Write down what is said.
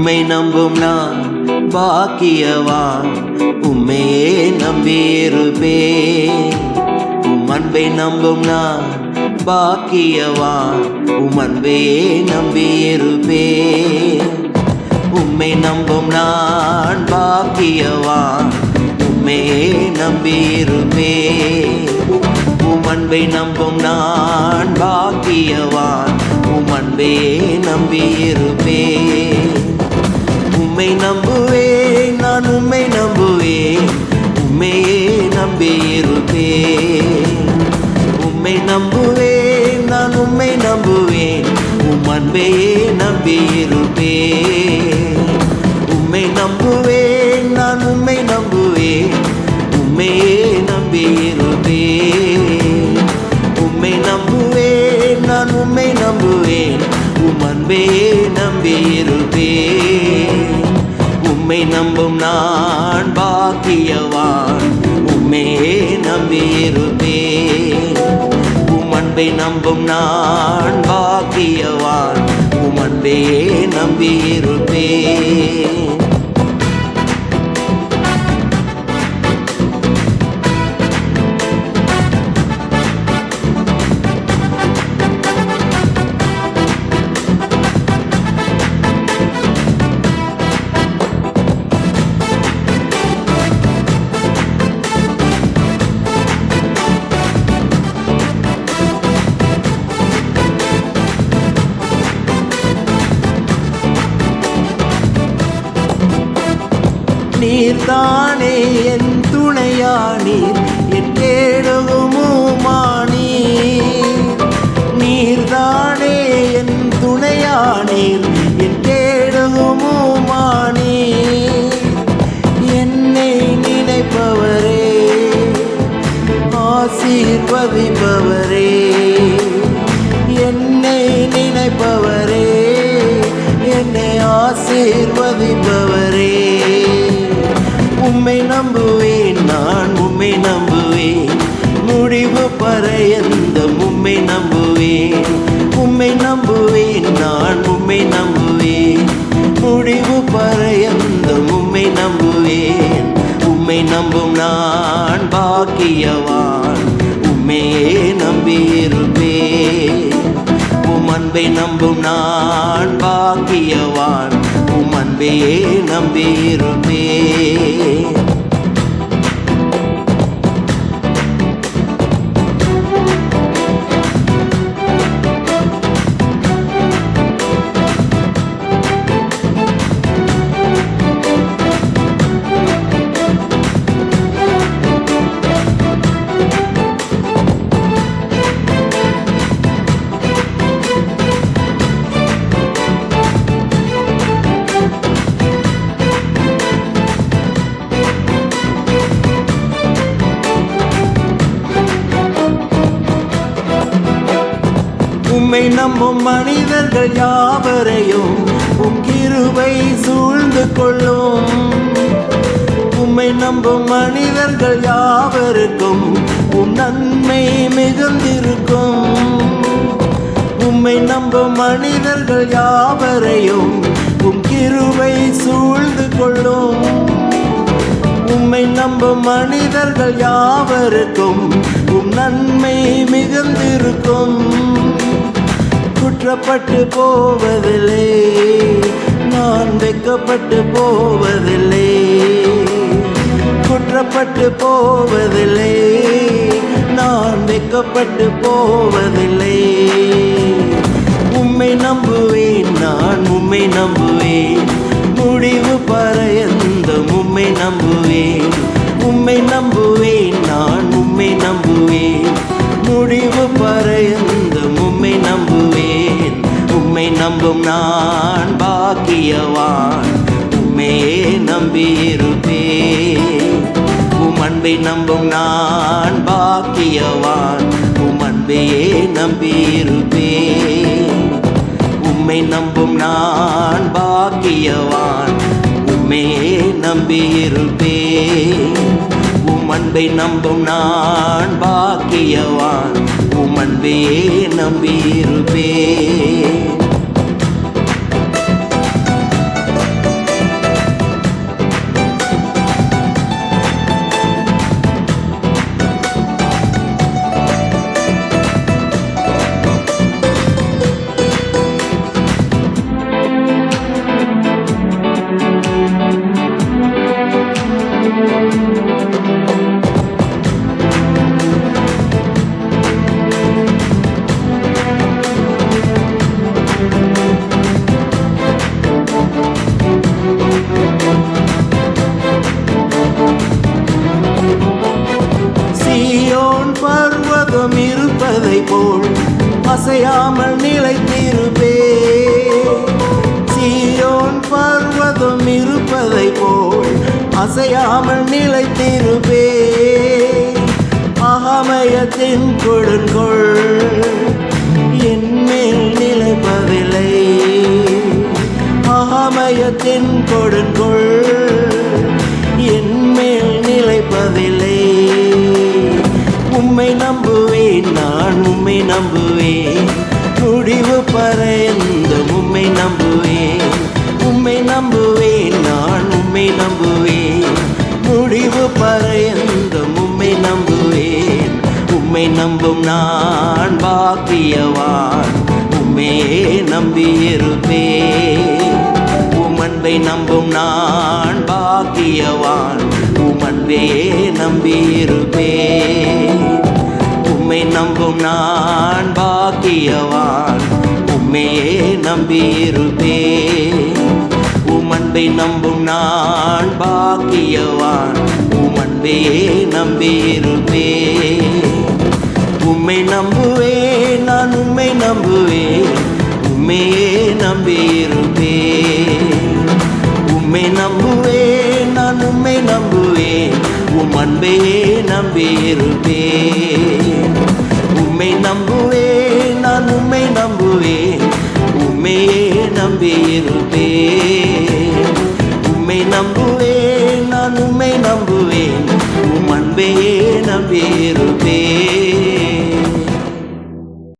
உம்மை நம்பும் நான் பாக்கியவான், உம்மையே நம்பியிருப்பேன். உம் அன்பை நம்பும் நான் பாக்கியவான், உம் அன்பையே நம்பியிருப்பேன். உம்மை நம்பும் நான் பாக்கியவான், உம்மையே நம்பியிருப்பேன். உம் அன்பை நம்பும் நான் பாக்கியவான், உம் அன்பையே நம்பியிருப்பேன். உம்மை நம்புவேன், நான் உம்மை நம்புவேன், உம்மையே நம்பியிருப்பேன். உம்மை நம்புவேன், நான் உம்மை நம்புவேன், உம் அன்பையே நம்பியிருப்பேன். உம்மை நம்புவேன், நான் உம்மை நம்புவேன், உம்மையே நம்பியிருப்பேன். உம்மை நம்புவேன், நான் உம்மை நம்புவேன், உம் அன்பையே நம்பியிருப்பேன். உம்மை நம்பும் நான் பாக்கியவான், உம்மையே நம்பியிருப்பேன். உம் அன்பை நம்பும் நான் பாக்கியவான், உம் அன்பையே நம்பியிருப்பேன். நீர்தானே என் துணையானீர், என் கேடுகுமானீர். நீர்தானே என் துணையானீர், என் கேடுகுமானீர். என்னை நினைப்பவரே, ஆசீர்வதிப்பவரே. என்னை நினைப்பவரே, என்னை ஆசீர்வதிப்பவரே. உம்மை நம்புவேன், நான் உம்மை நம்புவேன், முடிவு பரியந்த உம்மை நம்புவேன். உம்மை நம்புவேன், நான் உம்மை நம்புவேன், முடிவு பரியந்த உம்மை நம்புவேன். உம்மை நம்பும் நான் பாக்கியவான், உம்மையே நம்பியிருப்பேன். உம் அன்பை நம்பும் நான் பாக்கியவான், உம் அன்பையே நம்பியிருப்பேன். உம்மை நம்பும் மனிதர்கள் யாவரையும் உம் கிருபை சூழ்ந்து கொள்ளும். உம்மை நம்பும் மனிதர்கள் யாவருக்கும் உம் நன்மை மிகுந்திருக்கும். உம்மை நம்பும் மனிதர்கள் யாவரையும் உம் கிருபை சூழ்ந்து கொள்ளும். உம்மை நம்பும் மனிதர்கள் யாவருக்கும் உம் நன்மை மிகுந்திருக்கும். குற்றப்பட்டு போவதில்லை, நான் வெட்கப்பட்டு போவதில்லை. குற்றப்பட்டு போவதில்லை, நான் வெட்கப்பட்டு போவதில்லை. உம்மை நம்புவேன், நான் உம்மை நம்புவேன், முடிவு பரியந்த உம்மை நம்புவேன். உம்மை நம்புவேன், நான் உம்மை நம்புவேன், முடிவு பரியந்த உம்மை நம்புவேன். உம்மை நம்பும் நான் பாக்கியவான், உம்மையே நம்பியிருப்பேன். உம் அன்பை நம்பும் நான் பாக்கியவான், உம் அன்பையே நம்பியிருப்பேன். உம்மை நம்பும் நான் பாக்கியவான், உம்மையே நம்பியிருப்பேன். உம் அன்பை நம்பும் நான் பாக்கியவான், உம் அன்பையே நம்பியிருப்பேன். அசையாமல் நிலைத்திருப்பே. சீயோன் பர்வதம் இருப்பதை போல் அசையாமல் நிலைத்திருப்பே. அகமயத்தின் கொடுங்கொள் என்மேல் நிலைப்பதில்லை. அகமயத்தின் கொடுங்கொள் என்மேல் நிலைப்பதில்லை. உம்மை நம்புவேன், நான் உம்மை நம்புவேன், முடிவு பறைந்த உம்மை நம்புவேன். உம்மை நம்புவேன், நான் உம்மை நம்புவேன், முடிவு பறைந்த உம்மை நம்புவேன். உம்மை நம்பும் நான் பாக்கியவான், உம்மையே நம்பியிருப்பேன். உமன்பை நம்பும் நான் பாக்கியவான், உமன்பையே நம்பியிருப்பேன். உம்மை நம்பும் நான் பாக்கியவான், உம்மையே நம்பியிருப்பேன். உமன்பை நம்பும் நான் பாக்கியவான், உமன்பையே நம்பியிருப்பேன். உம்மை நம்புவேன், நான் உம்மை நம்புவேன், உம்மையே நம்பியிருப்பேன். உம்மை நம்புவேன், நான் உம்மை நம்புவேன், உம் அன்பையே நம்பியிருப்பேன். உம்மை நம்புவேன், நான் உம்மை நம்புவேன், உம்மையே நம்பியிருப்பேன். உம்மை நம்புவேன், நான் உம்மை நம்புவேன், உம் அன்பையே நம்பியிருப்பேன்.